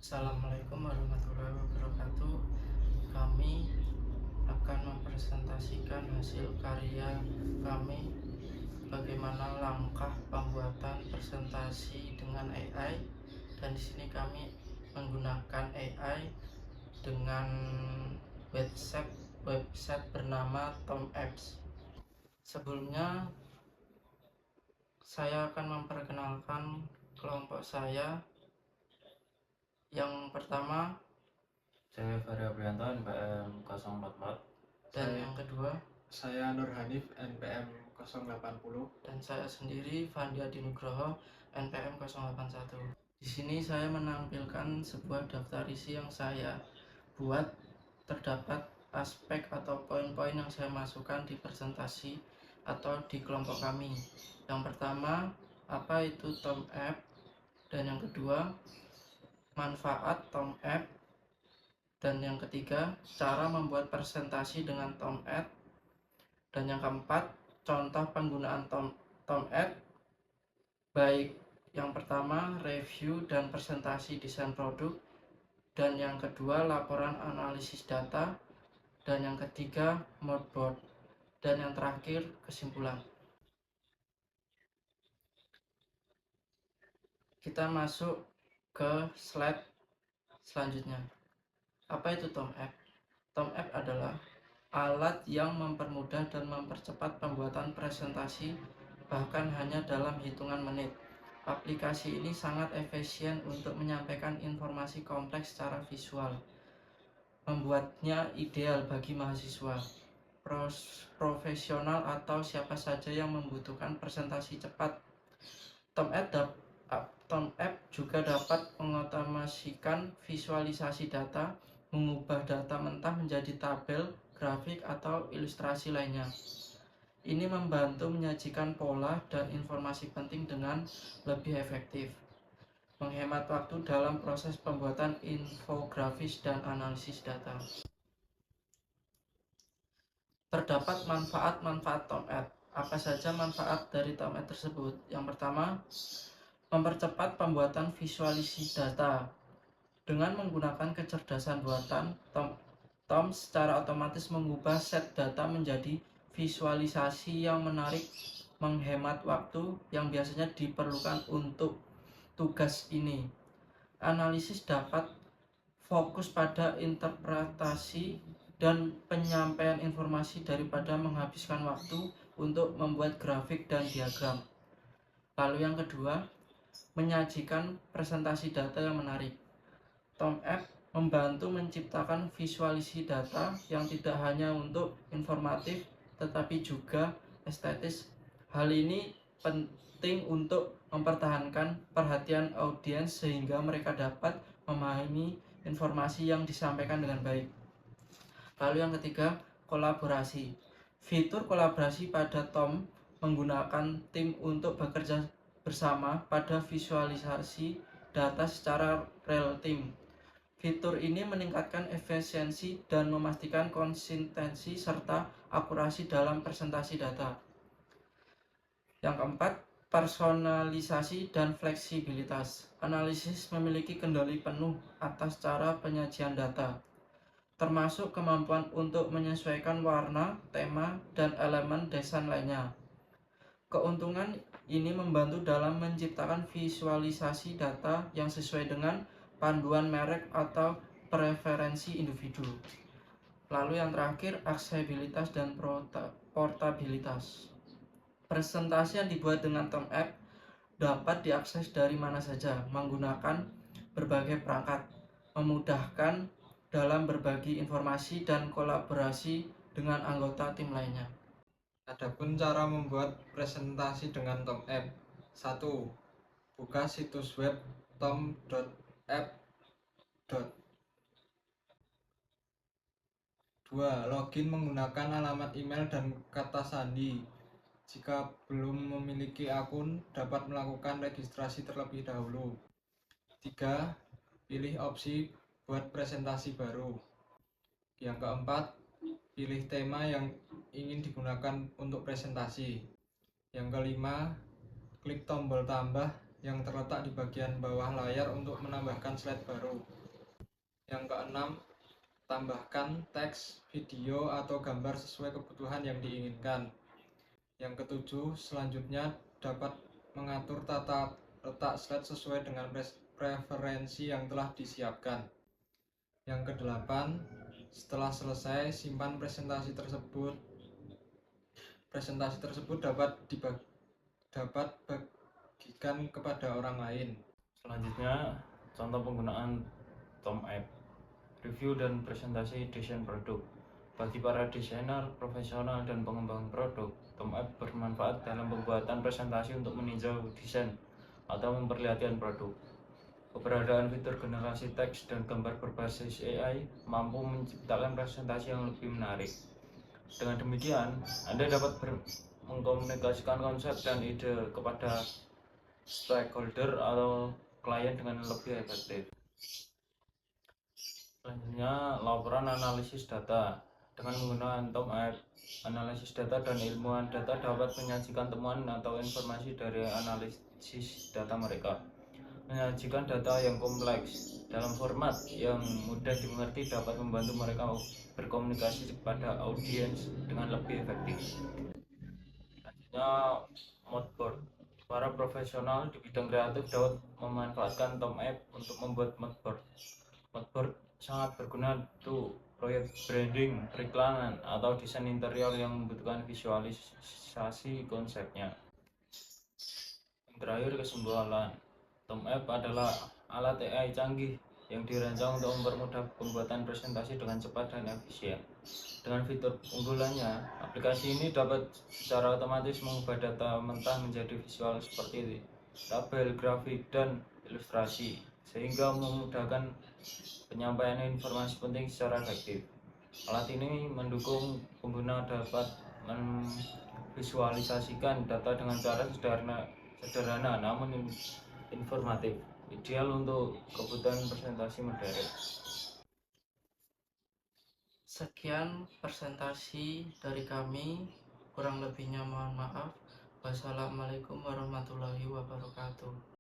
Assalamualaikum warahmatullahi wabarakatuh. Kami akan mempresentasikan hasil karya kami, bagaimana langkah pembuatan presentasi dengan AI. Dan di sini kami menggunakan AI dengan website bernama TomApps. Sebelumnya saya akan memperkenalkan kelompok saya. Yang pertama, Saya Fahri Aprianto, NPM 044. dan yang kedua, saya Nur Hanif, NPM 080. dan saya sendiri Fandi Adi Nugroho, NPM 081. Di sini saya menampilkan sebuah daftar isi yang saya buat. Terdapat aspek atau poin-poin yang saya masukkan di presentasi atau di kelompok kami. Yang pertama, apa itu TomApp, dan yang kedua, manfaat TomApp, dan yang ketiga, cara membuat presentasi dengan TomApp, dan yang keempat, contoh penggunaan TomApp, baik yang pertama review dan presentasi desain produk, dan yang kedua laporan analisis data, dan yang ketiga mood board, dan yang terakhir kesimpulan. Kita masuk ke slide selanjutnya. Apa itu TomApp? TomApp adalah alat yang mempermudah dan mempercepat pembuatan presentasi, bahkan hanya dalam hitungan menit. Aplikasi ini sangat efisien untuk menyampaikan informasi kompleks secara visual, membuatnya ideal bagi mahasiswa, profesional, atau siapa saja yang membutuhkan presentasi cepat. TomApp juga dapat mengotomasikan visualisasi data, mengubah data mentah menjadi tabel, grafik, atau ilustrasi lainnya. Ini membantu menyajikan pola dan informasi penting dengan lebih efektif, menghemat waktu dalam proses pembuatan infografis dan analisis data. Terdapat manfaat-manfaat TomApp. Apa saja manfaat dari TomApp tersebut? Yang pertama, mempercepat pembuatan visualisasi data. Dengan menggunakan kecerdasan buatan, Tom secara otomatis mengubah set data menjadi visualisasi yang menarik, menghemat waktu yang biasanya diperlukan untuk tugas ini. Analisis dapat fokus pada interpretasi dan penyampaian informasi daripada menghabiskan waktu untuk membuat grafik dan diagram. Lalu yang kedua, menyajikan presentasi data yang menarik. TomApp membantu menciptakan visualisasi data yang tidak hanya untuk informatif tetapi juga estetis. Hal ini penting untuk mempertahankan perhatian audiens sehingga mereka dapat memahami informasi yang disampaikan dengan baik. Lalu yang ketiga, kolaborasi. Fitur kolaborasi pada Tom menggunakan tim untuk bekerja bersama pada visualisasi data secara real time. Fitur ini meningkatkan efisiensi dan memastikan konsistensi serta akurasi dalam presentasi data. Yang keempat, personalisasi dan fleksibilitas. Analisis memiliki kendali penuh atas cara penyajian data, termasuk kemampuan untuk menyesuaikan warna, tema, dan elemen desain lainnya. Keuntungan ini membantu dalam menciptakan visualisasi data yang sesuai dengan panduan merek atau preferensi individu. Lalu yang terakhir, aksesibilitas dan portabilitas. Presentasi yang dibuat dengan TomApp dapat diakses dari mana saja menggunakan berbagai perangkat, memudahkan dalam berbagi informasi dan kolaborasi dengan anggota tim lainnya. Adapun cara membuat presentasi dengan TomApp. 1. Buka situs web tom.app. 2. Login menggunakan alamat email dan kata sandi. Jika belum memiliki akun, dapat melakukan registrasi terlebih dahulu. 3. Pilih opsi buat presentasi baru. Yang keempat, pilih tema yang ingin digunakan untuk presentasi. Yang kelima, klik tombol tambah yang terletak di bagian bawah layar untuk menambahkan slide baru. Yang keenam, tambahkan teks, video, atau gambar sesuai kebutuhan yang diinginkan. Yang ketujuh, selanjutnya dapat mengatur tata letak slide sesuai dengan preferensi yang telah disiapkan. Yang kedelapan, setelah selesai, simpan presentasi tersebut. Presentasi tersebut dapat bagikan kepada orang lain. Selanjutnya, contoh penggunaan TomApp. Review dan presentasi desain produk. Bagi para desainer, profesional, dan pengembang produk, TomApp bermanfaat dalam pembuatan presentasi untuk meninjau desain atau memperlihatkan produk. Keberadaan fitur generasi teks dan gambar berbasis AI mampu menciptakan presentasi yang lebih menarik. Dengan demikian, Anda dapat mengkomunikasikan konsep dan ide kepada stakeholder atau klien dengan lebih efektif. Selanjutnya, laporan analisis data. Dengan menggunakan TomApp, analisis data dan ilmuwan data dapat menyajikan temuan atau informasi dari analisis data mereka. Menyajikan data yang kompleks dalam format yang mudah dimengerti dapat membantu mereka berkomunikasi kepada audiens dengan lebih efektif. Selanjutnya, moodboard. Para profesional di bidang kreatif dapat memanfaatkan TomApp untuk membuat moodboard. Moodboard sangat berguna untuk proyek branding, periklanan, atau desain interior yang membutuhkan visualisasi konsepnya. Yang terakhir, kesimpulan. TomApp adalah alat AI canggih yang dirancang untuk mempermudah pembuatan presentasi dengan cepat dan efisien. Dengan fitur unggulannya, aplikasi ini dapat secara otomatis mengubah data mentah menjadi visual seperti tabel, grafik, dan ilustrasi, sehingga memudahkan penyampaian informasi penting secara efektif. Alat ini mendukung pengguna dapat memvisualisasikan data dengan cara sederhana namun informatif, ideal untuk kebutuhan presentasi modern. Sekian presentasi dari kami, kurang lebihnya mohon maaf. Wassalamualaikum warahmatullahi wabarakatuh.